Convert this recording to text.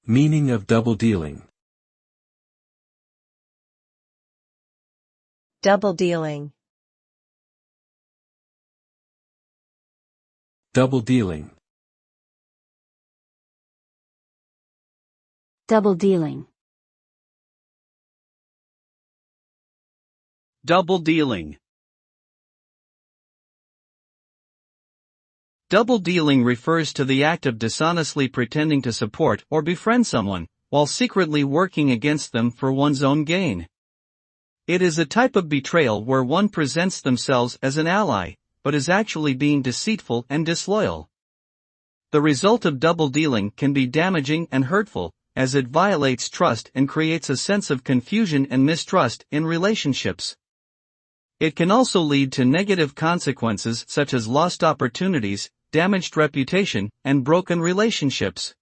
Meaning of double dealing. Double dealing. Double dealing. Double dealing. Double dealing. Double dealing refers to the act of dishonestly pretending to support or befriend someone, while secretly working against them for one's own gain. It is a type of betrayal where one presents themselves as an ally, but is actually being deceitful and disloyal. The result of double dealing can be damaging and hurtful, as it violates trust and creates a sense of confusion and mistrust in relationships. It can also lead to negative consequences such as lost opportunities, damaged reputation, and broken relationships.